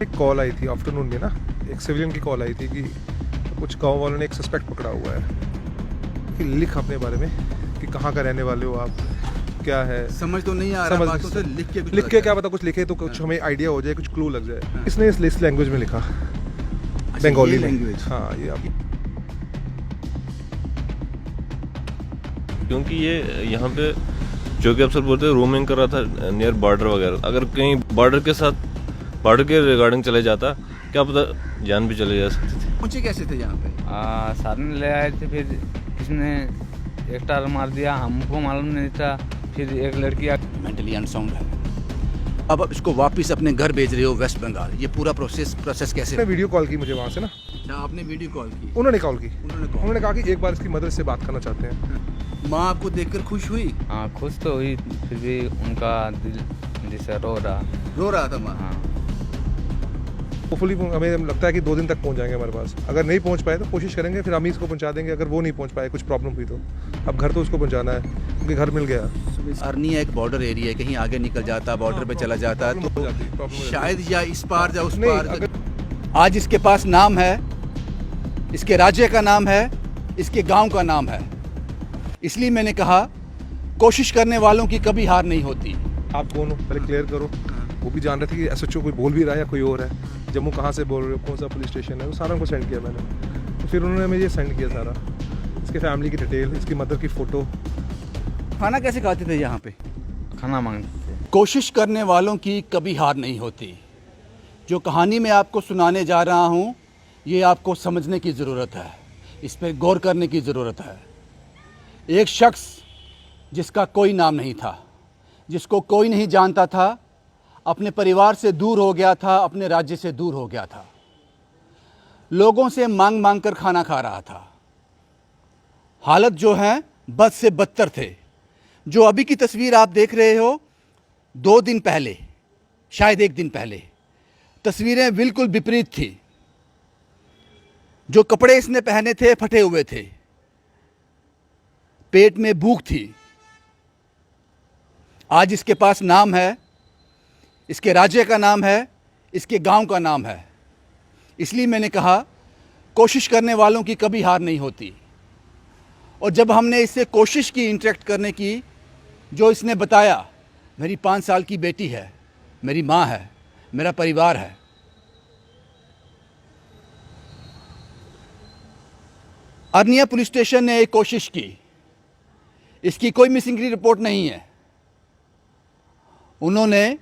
एक कॉल आई थी आफ्टरनून में ना, एक सिविलियन की कॉल आई थी कि कुछ गांव वालों ने एक सस्पेक्ट पकड़ा हुआ है कि लिख अपने बारे में कि कहाँ का रहने वाले हो आप, क्या है। समझ तो नहीं आ रहा बातों से, लिख के क्या पता कुछ लिखे तो कुछ हमें आइडिया हो जाए, कुछ क्लू लग जाए। हाँ। इसने इस लैंग्वेज में लिखा, अच्छा, बंगाली ये में। लैंग्वेज। हाँ, ये आप क्योंकि ये यहाँ पे चौकी अफसर बोलते हैं रोमिंग कर रहा था नियर बॉर्डर वगैरह। अगर कहीं बॉर्डर के रिगार्डिंग चले जाता, क्या पता जान भी चले जा सकती थी। पहुंचे कैसे थे यहाँ पे? साधन ले आए थे, फिर किसने एक टार मार दिया, हमको मालूम नहीं था। फिर एक लड़की मेंटली अनसाउंड है। अब आप इसको वापस अपने घर भेज रहे हो वेस्ट बंगाल, ये पूरा प्रोसेस कैसे? वीडियो कॉल की मुझे वहाँ से ना, अच्छा, आपने वीडियो कॉल की? उन्होंने कॉल की। उन्होंने कहा कि एक बार इसकी मदर से बात करना चाहते हैं। माँ आपको देखकर खुश हुई? हाँ, खुश तो हुई, फिर भी उनका दिल जैसा रो रहा था माँ? हाँ। होपफुली हमें लगता है कि 2 दिन तक पहुंच जाएंगे हमारे पास। अगर नहीं पहुंच पाए तो कोशिश करेंगे, फिर हम ही इसको पहुंचा देंगे। अगर वो नहीं पहुंच पाए, कुछ प्रॉब्लम हुई तो अब घर तो उसको पहुंचाना है क्योंकि घर मिल गया। अरनिया एक बॉर्डर एरिया है, कहीं आगे निकल जाता, बॉर्डर पे चला जाता तो शायद या इस पार या उस पार। आज इसके पास नाम है, इसके राज्य का नाम है, इसके गांव का नाम है। इसलिए मैंने कहा कोशिश करने वालों की कभी हार नहीं होती। आप कौन हो पहले क्लियर करो। वो भी जान रहे थे कि एसएचओ कोई बोल भी रहा है या कोई और है। जम्मू कहाँ से बोल रहे हो, कौन सा पुलिस स्टेशन है, वो सारा उनको सेंड किया मैंने। तो फिर उन्होंने हमें ये सेंड किया सारा, इसके फैमिली की डिटेल, इसकी मदर की फ़ोटो। खाना कैसे खाते थे यहाँ पे? खाना मांगते थे। कोशिश करने वालों की कभी हार नहीं होती। जो कहानी मैं आपको सुनाने जा रहा हूँ, ये आपको समझने की ज़रूरत है, इस पर गौर करने की ज़रूरत है। एक शख्स जिसका कोई नाम नहीं था, जिसको कोई नहीं जानता था, अपने परिवार से दूर हो गया था, अपने राज्य से दूर हो गया था, लोगों से मांग मांग कर खाना खा रहा था। हालत जो है बद से बदतर थे। जो अभी की तस्वीर आप देख रहे हो, 2 दिन पहले, शायद 1 दिन पहले, तस्वीरें बिल्कुल विपरीत थी। जो कपड़े इसने पहने थे फटे हुए थे, पेट में भूख थी। आज इसके पास नाम है, इसके राज्य का नाम है, इसके गांव का नाम है। इसलिए मैंने कहा कोशिश करने वालों की कभी हार नहीं होती। और जब हमने इससे कोशिश की इंटरेक्ट करने की, जो इसने बताया, मेरी 5 साल की बेटी है, मेरी माँ है, मेरा परिवार है। अरनिया पुलिस स्टेशन ने एक कोशिश की, इसकी कोई मिसिंग की रिपोर्ट नहीं है। उन्होंने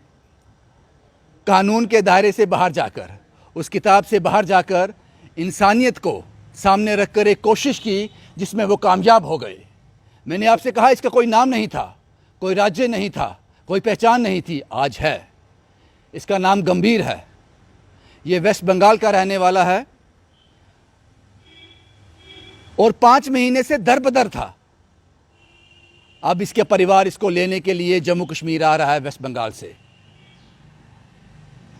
कानून के दायरे से बाहर जाकर, उस किताब से बाहर जाकर इंसानियत को सामने रखकर एक कोशिश की जिसमें वो कामयाब हो गए। मैंने आपसे कहा इसका कोई नाम नहीं था, कोई राज्य नहीं था, कोई पहचान नहीं थी। आज है, इसका नाम गंभीर है। ये वेस्ट बंगाल का रहने वाला है और 5 महीने से दर बदर था। अब इसके परिवार इसको लेने के लिए जम्मू कश्मीर आ रहा है वेस्ट बंगाल से,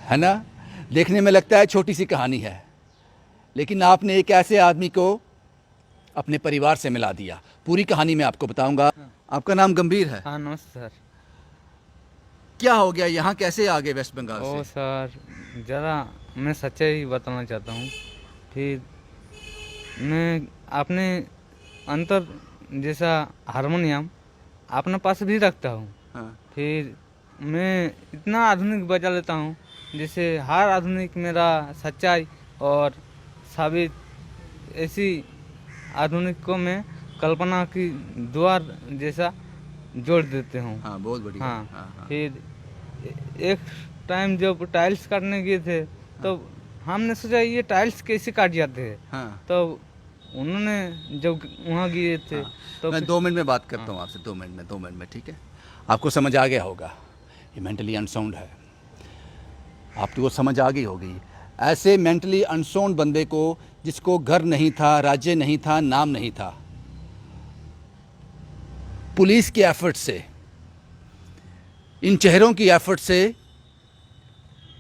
है ना। देखने में लगता है छोटी सी कहानी है, लेकिन आपने एक ऐसे आदमी को अपने परिवार से मिला दिया। पूरी कहानी मैं आपको बताऊंगा। आपका नाम गंभीर है? हाँ, नमस्ते सर। क्या हो गया, यहाँ कैसे आ गए वेस्ट बंगाल से? सर, ज़रा मैं सच्चाई बताना चाहता हूँ। फिर मैं अपने अंतर जैसा हारमोनियम अपने पास भी रखता हूँ। हाँ। फिर मैं इतना आधुनिक बजा लेता हूँ जैसे हर आधुनिक मेरा सच्चाई और साबित, ऐसी आधुनिक को मैं कल्पना की द्वार जैसा जोड़ देते हूँ। हाँ, बहुत बढ़िया। हाँ, हाँ। फिर एक टाइम जब टाइल्स काटने गए थे तो हमने सोचा ये टाइल्स कैसे काट जाते हैं। हाँ। तो उन्होंने जब वहाँ गए थे तो मैं 2 मिनट में बात करता हूँ आपसे, 2 मिनट में, ठीक है? आपको समझ आ गया होगा, ये मेंटली अनसाउंड है। आपको समझ आ गई होगी। ऐसे मेंटली अनसाउंड बंदे को, जिसको घर नहीं था, राज्य नहीं था, नाम नहीं था, पुलिस के एफर्ट से, इन चेहरों की एफर्ट से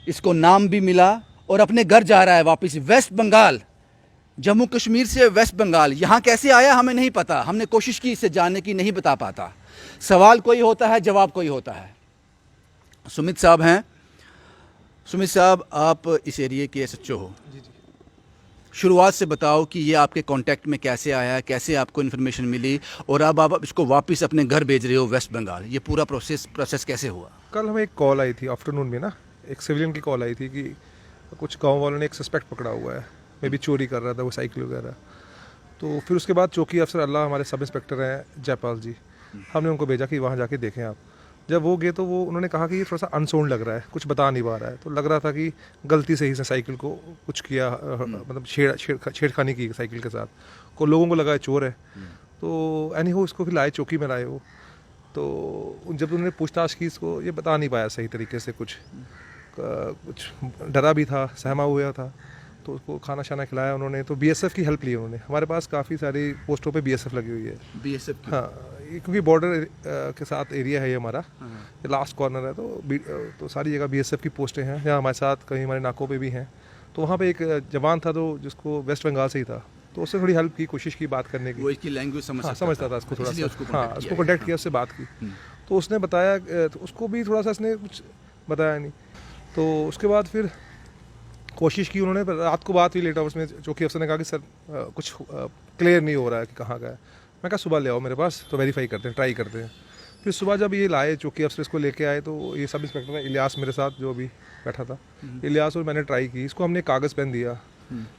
इसको नाम भी मिला और अपने घर जा रहा है वापस वेस्ट बंगाल। जम्मू कश्मीर से वेस्ट बंगाल यहाँ कैसे आया हमें नहीं पता। हमने कोशिश की इससे जानने की, नहीं बता पाता। सवाल कोई होता है, जवाब कोई होता है। सुमित साहब हैं, सुमित साहब, आप इस एरिया के एसएचओ हो। जी जी। शुरुआत से बताओ कि ये आपके कांटेक्ट में कैसे आया, कैसे आपको इन्फॉर्मेशन मिली और अब आप इसको वापस अपने घर भेज रहे हो वेस्ट बंगाल। ये पूरा प्रोसेस कैसे हुआ? कल हमें एक कॉल आई थी आफ्टरनून में ना, एक सिविलियन की कॉल आई थी कि कुछ गांव वालों ने एक सस्पेक्ट पकड़ा हुआ है, मे भी चोरी कर रहा था वो साइकिल वगैरह। तो फिर उसके बाद चौकी अफसर अल्लाह हमारे सब इंस्पेक्टर हैं जयपाल जी, हमने उनको भेजा कि वहाँ जाके देखें आप। जब वो गए तो वो उन्होंने कहा कि ये थोड़ा सा अनसोल्ड लग रहा है, कुछ बता नहीं पा रहा है। तो लग रहा था कि गलती से ही इसने साइकिल को कुछ किया, मतलब छेड़खानी की साइकिल के साथ, को लोगों को लगा है चोर है। तो एनी हो इसको फिर लाए, चौकी में लाए वो। तो जब उन्होंने पूछताछ की इसको, ये बता नहीं पाया सही तरीके से, कुछ डरा भी था, सहमा हुआ था। तो उसको खाना शाना खिलाया उन्होंने। तो बीएसएफ की हेल्प ली उन्होंने। हमारे पास काफ़ी सारी पोस्टों पे बीएसएफ लगी हुई है। बीएसएफ की? हाँ, ये क्योंकि बॉर्डर के साथ एरिया है ये हमारा, ये लास्ट कॉर्नर है। तो सारी जगह बीएसएफ की पोस्टें हैं, यहाँ हमारे साथ कहीं हमारे नाकों पे भी हैं। तो वहाँ पे एक जवान था तो जिसको वेस्ट बंगाल से ही था, तो उससे थोड़ी हेल्प की, कोशिश की बात करने की। वो इसकी लैंग्वेज समझता था उसको थोड़ा सा। उसको हाँ, कॉन्टेक्ट किया, उससे बात की। तो उसने बताया, तो उसको भी थोड़ा सा इसने कुछ बताया नहीं। तो उसके बाद फिर कोशिश की उन्होंने, रात को बात हुई लेट आवर्स में। चौकी अफसर ने कहा कि सर कुछ क्लियर नहीं हो रहा है कि कहाँ का है। मैं कहा सुबह ले आओ मेरे पास, तो वेरीफाई करते हैं, ट्राई करते हैं। फिर सुबह जब ये लाए, चौकी अफसर इसको लेके आए, तो ये सब इंस्पेक्टर है इलियास मेरे साथ जो अभी बैठा था, इलियास और मैंने ट्राई की। इसको हमने कागज़ पेन दिया,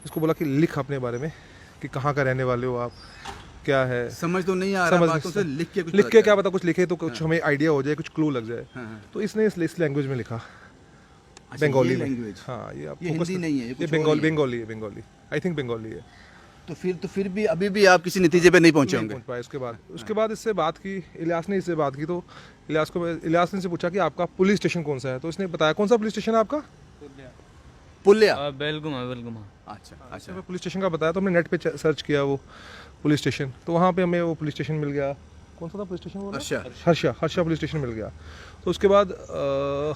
इसको बोला कि लिख अपने बारे में कि कहाँ का रहने वाले हो आप, क्या है। समझ तो नहीं आ रहा बातों से, लिख के क्या पता, कुछ लिखे तो कुछ हमें आइडिया हो जाए, कुछ क्लू लग जाए। तो इसने इस लैंग्वेज में लिखा, बंगाली लैंग्वेज। हाँ, ये हिंदी नहीं है, ये बंगाली है, बंगाली, आई थिंक बंगाली है। तो फिर भी अभी भी आप किसी नतीजे पे नहीं पहुंचे होंगे? पहुंच पाए। उसके बाद इससे बात की, इलियास ने इससे बात की। तो इलियास ने से पूछा कि आपका पुलिस स्टेशन कौन सा है। तो इसने बताया कौन सा पुलिस स्टेशन है आपका, पुलिया, बेलगुमा। अच्छा। मैं पुलिस स्टेशन का बताया। तो हमने नेट पे सर्च किया वो पुलिस स्टेशन, तो वहाँ पे हमें वो पुलिस स्टेशन मिल गया। कौन सा था police station? Harsha police station मिल गया। तो उसके बाद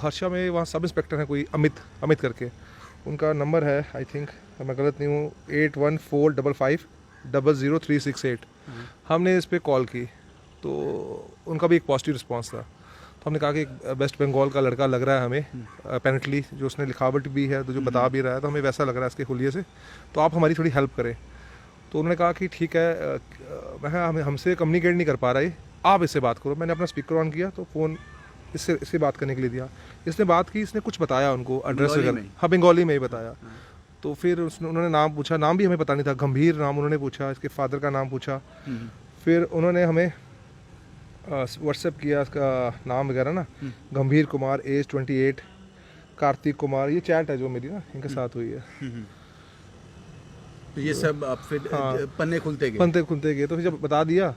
हर्षा में वहाँ सब इंस्पेक्टर हैं कोई, अमित करके, उनका नंबर है, आई थिंक मैं गलत नहीं हूँ, 8145500368। हमने इस पर कॉल की, तो उनका भी एक पॉजिटिव रिस्पांस था। तो हमने कहा कि वेस्ट बंगाल का लड़का लग रहा है हमें, अपेरेंटली जो उसने लिखावट भी है, तो जो बता भी रहा है, तो हमें वैसा लग रहा है इसके हुलिये से, तो आप हमारी थोड़ी हेल्प करें। तो उन्होंने कहा कि ठीक है, मैं हमसे कम्युनिकेट नहीं कर पा रहा है, आप इससे बात करो। मैंने अपना स्पीकर ऑन किया, तो फ़ोन इससे बात करने के लिए दिया। इसने बात की, इसने कुछ बताया उनको, एड्रेस वगैरह, हाँ बंगाली में ही बताया। तो फिर उन्होंने नाम पूछा, नाम भी हमें पता नहीं था, गंभीर नाम उन्होंने पूछा, इसके फादर का नाम पूछा। फिर उन्होंने हमें व्हाट्सएप किया इसका नाम वगैरह ना, गंभीर कुमार, एज 28, कार्तिक कुमार, ये चैट है जो मेरी ना इनके साथ हुई है। तो ये सब आप फिर पन्ने खुलते गए। तो फिर जब बता दिया,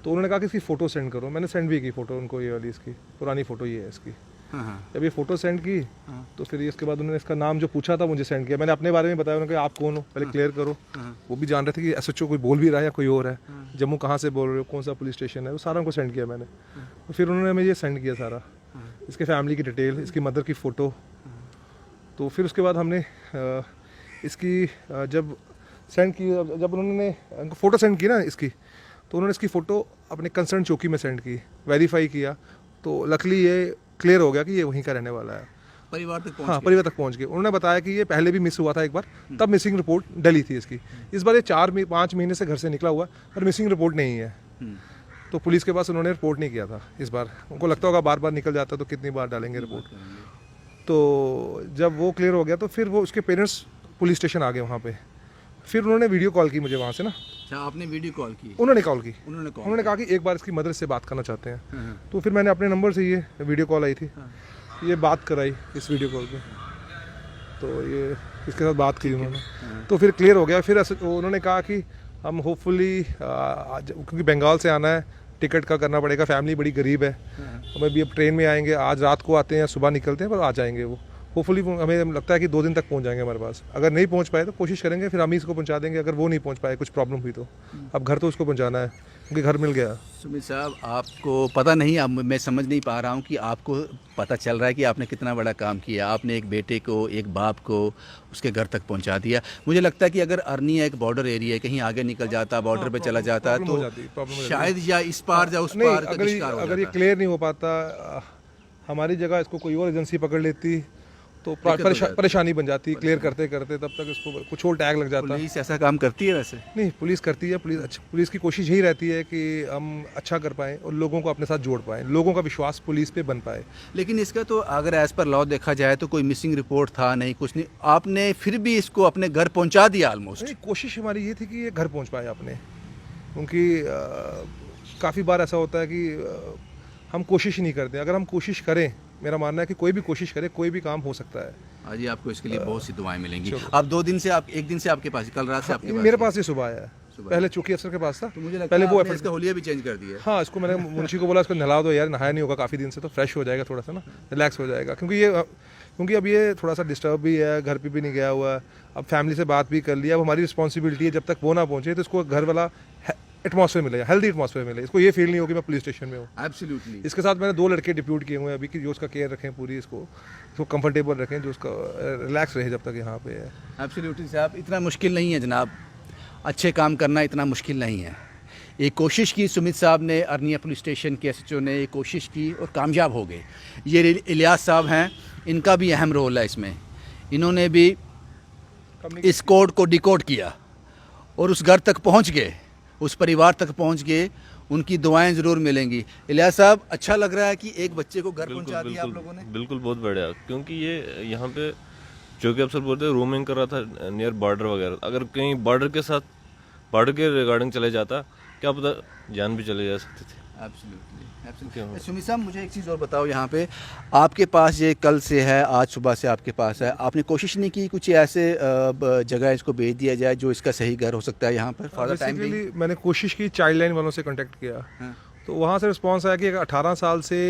तो उन्होंने कहा कि इसकी फ़ोटो सेंड करो। मैंने सेंड भी की फ़ोटो उनको, ये वाली इसकी पुरानी फ़ोटो ये है इसकी। जब ये फ़ोटो सेंड की, तो फिर इसके बाद उन्होंने इसका नाम जो पूछा था मुझे सेंड किया। मैंने अपने बारे में बताया, उन्होंने कहा आप कौन हो, पहले क्लियर करो। वो भी जान रहे थे कि एसएचओ कोई बोल भी रहा है या कोई और है, जम्मू कहाँ से बोल रहे हो, कौन सा पुलिस स्टेशन है, वो सारा उनको सेंड किया मैंने। तो फिर उन्होंने हमें ये सेंड किया सारा, इसके फैमिली की डिटेल, इसकी मदर की फ़ोटो। तो फिर उसके बाद हमने इसकी जब सेंड की, जब उन्होंने फ़ोटो सेंड की ना इसकी, तो उन्होंने इसकी फ़ोटो अपने कंसर्न चौकी में सेंड की, वेरीफाई किया। तो लकली ये क्लियर हो गया कि ये वहीं का रहने वाला है। परिवार तक पहुंच गए। उन्होंने बताया कि ये पहले भी मिस हुआ था एक बार, तब मिसिंग रिपोर्ट डली थी इसकी। इस बार ये 4-5 महीने से घर से निकला हुआ, पर मिसिंग रिपोर्ट नहीं है। तो पुलिस के पास उन्होंने रिपोर्ट नहीं किया था इस बार। उनको लगता होगा बार बार निकल जाता तो कितनी बार डालेंगे रिपोर्ट। तो जब वो क्लियर हो गया, तो फिर वो उसके पेरेंट्स पुलिस स्टेशन आ गए वहाँ पे। फिर उन्होंने वीडियो कॉल की मुझे वहाँ से ना। अच्छा, आपने वीडियो कॉल की? उन्होंने कॉल की। उन्होंने कहा कि एक बार इसकी मदर से बात करना चाहते हैं। तो फिर मैंने अपने नंबर से ये वीडियो कॉल आई थी, ये बात कराई इस वीडियो कॉल पे। तो ये इसके साथ बात की उन्होंने, तो फिर क्लियर हो गया। फिर उन्होंने कहा कि हम होपफुली, क्योंकि बंगाल से आना है, टिकट का करना पड़ेगा, फैमिली बड़ी गरीब है, हमें भी अब ट्रेन में आएंगे, आज रात को आते हैं, सुबह निकलते हैं, पर आ जाएंगे वो। होपफुली हमें लगता है कि 2 दिन तक पहुंच जाएंगे हमारे पास। अगर नहीं पहुंच पाए तो कोशिश करेंगे, फिर हम ही इसको पहुंचा देंगे। अगर वो नहीं पहुंच पाए, कुछ प्रॉब्लम हुई, तो अब घर तो उसको पहुंचाना है, क्योंकि घर मिल गया। सुमित साहब, आपको पता नहीं, अब मैं समझ नहीं पा रहा हूँ कि आपको पता चल रहा है कि आपने कितना बड़ा काम किया। आपने एक बेटे को, एक बाप को उसके घर तक पहुंचा दिया। मुझे लगता है कि अगर अर्निया एक बॉर्डर एरिया है, कहीं आगे निकल जाता, बॉर्डर पे चला जाता, तो शायद या इस पार या उस पार अगर ये क्लियर नहीं हो पाता, हमारी जगह इसको कोई और एजेंसी पकड़ लेती तो दिक्कत हो जाती। परेशानी बन जाती है। क्लियर करते करते तब तक इसको कुछ और टैग लग जाता है। पुलिस ऐसा काम करती है वैसे? नहीं, पुलिस करती है। पुलिस की कोशिश यही रहती है कि हम अच्छा कर पाएँ और लोगों को अपने साथ जोड़ पाएँ, लोगों का विश्वास पुलिस पे बन पाए। लेकिन इसका तो अगर एज़ पर लॉ देखा जाए तो कोई मिसिंग रिपोर्ट था नहीं, कुछ नहीं, आपने फिर भी इसको अपने घर पहुंचा दिया ऑलमोस्ट। नहीं, कोशिश हमारी ये थी कि ये घर पहुंच पाए अपने, क्योंकि काफ़ी बार ऐसा होता है कि हम कोशिश ही नहीं करते। अगर हम कोशिश करें, मेरा मानना है कि कोई भी कोशिश करे, कोई भी काम हो सकता है। आज आपको इसके लिए बहुत सी दुआएं मिलेंगी। चलो। आप 2 दिन से एक दिन से आपके पास, कल रात से आपके पास? मेरे पास ये सुबह आया है, सुबह पहले चौकी अफसर के पास था। तो मुझे लगता पहले है वो आपने इसका होलिया भी चेंज कर दिया है। हाँ, इसको मैंने मुंशी को बोला इसको नहला दो यार, नहाया नहीं होगा काफ़ी दिन से, तो फ्रेश हो जाएगा थोड़ा सा ना, रिलैक्स हो जाएगा। क्योंकि अब ये थोड़ा सा डिस्टर्ब भी है, घर पे भी नहीं गया हुआ है। अब फैमिली से बात भी कर लिया, अब हमारी रिस्पॉन्सिबिलिटी है, जब तक वो ना पहुंचे तो इसको घर वाला एटमॉस्फेयर मिले, हेल्दी एटमॉस्फेयर मिले। इसको ये फील नहीं हो कि मैं पुलिस स्टेशन में हूँ। एब्सोल्युटली। इसके साथ मैंने 2 लड़के डिप्यूट किए हुए हैं अभी कि जो उसका केयर रखें पूरी, इसको कंफर्टेबल रखें, जो उसका रिलैक्स रहे जब तक यहाँ पे है। एब्सोल्युटली साहब, इतना मुश्किल नहीं है जनाब, अच्छे काम करना इतना मुश्किल नहीं है। एक कोशिश की सुमित साहब ने, अरनिया पुलिस स्टेशन के एसएचओ ने एक कोशिश की और कामयाब हो गए। ये इलियास साहब हैं, इनका भी अहम रोल है इसमें। इन्होंने भी इस कोड को डिकोड किया और उस घर तक पहुंच गए, उस परिवार तक पहुंच गए। उनकी दुआएं ज़रूर मिलेंगी। इलियास साहब, अच्छा लग रहा है कि एक बच्चे को घर पहुंचा दिया आप लोगों ने? बिल्कुल, बहुत बढ़िया। क्योंकि ये यहाँ पे चौकी अफसर बोलते हैं रोमिंग कर रहा था नियर बॉर्डर वगैरह। अगर कहीं बॉर्डर के रिगार्डिंग चले जाता, क्या पता जान भी चले जा सकती थी। एब्सोल्युटली। सुमित साहब, मुझे एक चीज़ और बताओ, यहाँ पे आपके पास ये कल से है, आज सुबह से आपके पास है, आपने कोशिश नहीं की कुछ ऐसे जगह इसको भेज दिया जाए जो इसका सही घर हो सकता है यहाँ पर for the time being? Basically मैंने कोशिश की, चाइल्ड लाइन वालों से कांटेक्ट किया। हाँ। तो वहाँ से रिस्पांस आया कि अगर 18 साल से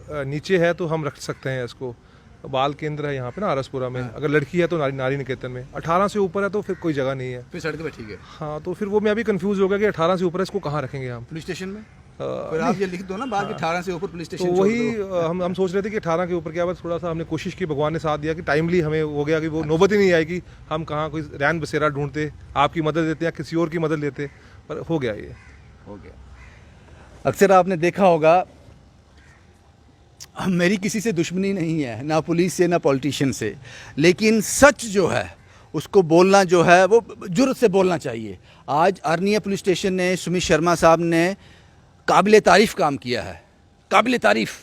नीचे है तो हम रख सकते हैं इसको। बाल केंद्र है यहाँ पे ना आरसपुरा में। अगर लड़की है तो नारी निकेतन में। 18 से ऊपर है तो फिर कोई जगह नहीं है। फिर सड़क पे ठीक है। हाँ, तो फिर वो मैं अभी कंफ्यूज हो गया कि 18 से ऊपर है, इसको कहाँ रखेंगे हम? पुलिस स्टेशन में? फिर आप ये लिख दो ना बाहर कि 18 से ऊपर पुलिस तो स्टेशन। वही हम सोच रहे थे कि 18 के ऊपर क्या, बस थोड़ा सा हमने कोशिश की, भगवान ने साथ दिया कि टाइमली हमें हो गया कि वो नौबत ही नहीं आई कि हम कहाँ कोई रैन बसेरा ढूंढते, आपकी मदद लेते या किसी और की मदद लेते, पर हो गया ये। हो गया। अक्सर आपने देखा होगा, मेरी किसी से दुश्मनी नहीं है, ना पुलिस से ना पॉलिटिशियन से, लेकिन सच जो है उसको बोलना जो है वो जुर्रत से बोलना चाहिए। आज अरनिया पुलिस स्टेशन ने, सुमित शर्मा साहब ने काबिल तारीफ़ काम किया है, काबिल तारीफ़।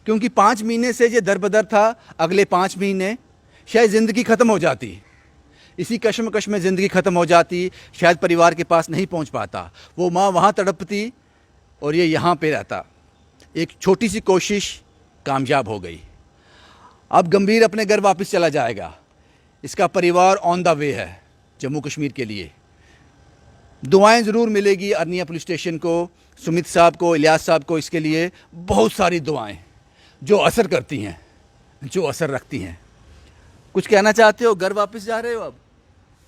क्योंकि 5 महीने से ये दरबदर था, अगले 5 महीने शायद ज़िंदगी ख़त्म हो जाती, इसी कश्मकश में ज़िंदगी ख़त्म हो जाती, शायद परिवार के पास नहीं पहुंच पाता। वो माँ वहाँ तड़पती और ये यहाँ पे रहता। एक छोटी सी कोशिश कामयाब हो गई। अब गंभीर अपने घर वापस चला जाएगा। इसका परिवार ऑन द वे है जम्मू कश्मीर के लिए। दुआएं ज़रूर मिलेगी अरनिया पुलिस स्टेशन को, सुमित साहब को, इलियास साहब को। इसके लिए बहुत सारी दुआएं जो असर करती हैं, जो असर रखती हैं। कुछ कहना चाहते हो? घर वापस जा रहे हो अब?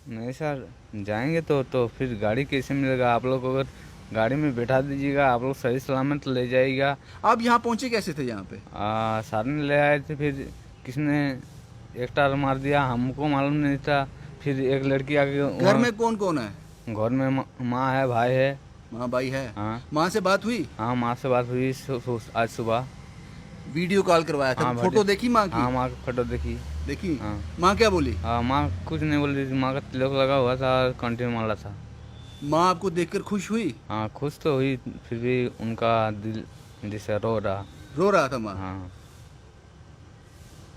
नहीं सर, जाएंगे तो फिर गाड़ी कैसे मिलेगा? आप लोग अगर गाड़ी में बैठा दीजिएगा, आप लोग सही सलामत ले जाइएगा। आप यहाँ पहुँचे कैसे थे यहाँ पे? सर ने ले आए थे, फिर किसने एक टार मार दिया, हमको मालूम नहीं था। फिर एक लड़की आके। घर में कौन कौन है? घर में माँ है, भाई है। माँ भाई है? हाँ। माँ से बात हुई? हाँ, माँ से बात हुई आज सुबह। वीडियो कॉल करवाया था? हाँ, फोटो देखी माँ की? हाँ, माँ की फोटो देखी। देखी? हाँ। माँ क्या बोली? हाँ, माँ कुछ नहीं बोल रही थी। माँ का तिलक लगा हुआ था, कंटिन्यू मारा था। माँ आपको देखकर खुश हुई? हाँ, खुश तो हुई, फिर भी उनका दिल जैसे रो रहा था माँ? हाँ।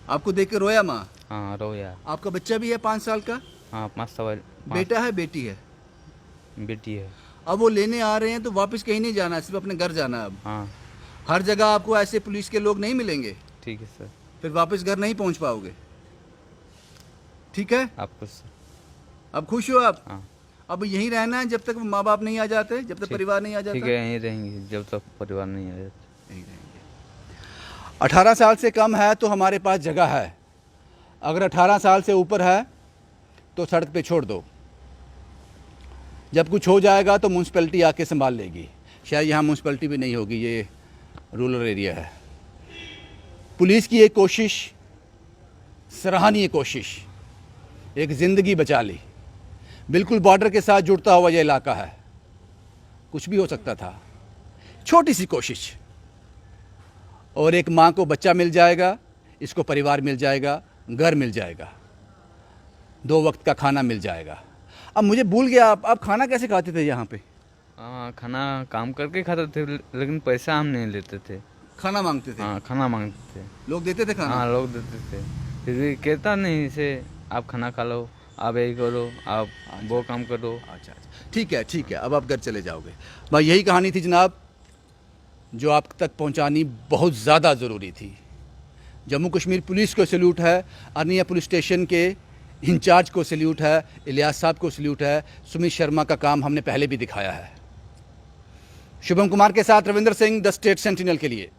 आपको देखकर रोया माँ? हाँ, रोया। आपका बच्चा भी है 5 साल का? हाँ, 5 साल। बेटा है बेटी है? बेटी है। अब वो लेने आ रहे हैं तो वापस कहीं नहीं जाना है, सिर्फ अपने घर जाना है अब। हाँ, हर जगह आपको ऐसे पुलिस के लोग नहीं मिलेंगे, ठीक है सर। फिर वापस घर नहीं पहुंच पाओगे। ठीक है? आप खुश? अब खुश हो आप? हाँ। अब यहीं रहना है जब तक माँ बाप नहीं आ जाते, जब तक परिवार नहीं आ जाता? ठीक है, यहीं रहेंगे जब तक परिवार नहीं आ जाता। यहीं रहेंगे। 18 साल से कम है तो हमारे पास जगह है, अगर 18 साल से ऊपर है तो सड़क पे छोड़ दो। जब कुछ हो जाएगा तो म्यूनसिपैलिटी आके संभाल लेगी। शायद यहाँ म्यूनसिपैलिटी भी नहीं होगी, ये रूरल एरिया है। पुलिस की एक कोशिश, सराहनीय कोशिश, एक ज़िंदगी बचा ली। बिल्कुल बॉर्डर के साथ जुड़ता हुआ यह इलाका है, कुछ भी हो सकता था। छोटी सी कोशिश और एक माँ को बच्चा मिल जाएगा, इसको परिवार मिल जाएगा। घर मिल जाएगा, 2 वक्त का खाना मिल जाएगा। अब मुझे भूल गया, आप खाना कैसे खाते थे यहाँ पे? खाना काम करके खाते थे, लेकिन पैसा हम नहीं लेते थे। खाना मांगते थे? हाँ, खाना मांगते थे। लोग देते थे खाना? हाँ, लोग देते थे। फिर भी कहता नहीं इसे आप खाना खा लो, आप यही करो, आप वो काम करो। अच्छा अच्छा, ठीक है ठीक है, अब आप घर चले जाओगे। भाई यही कहानी थी जनाब, जो आप तक पहुंचानी बहुत ज़्यादा ज़रूरी थी। जम्मू कश्मीर पुलिस को सैल्यूट है, अरनिया पुलिस स्टेशन के इंचार्ज को सैल्यूट है, इलियास साहब को सैल्यूट है। सुमित शर्मा का काम हमने पहले भी दिखाया है। शुभम कुमार के साथ Ravindra Singh, the state sentinel के लिए।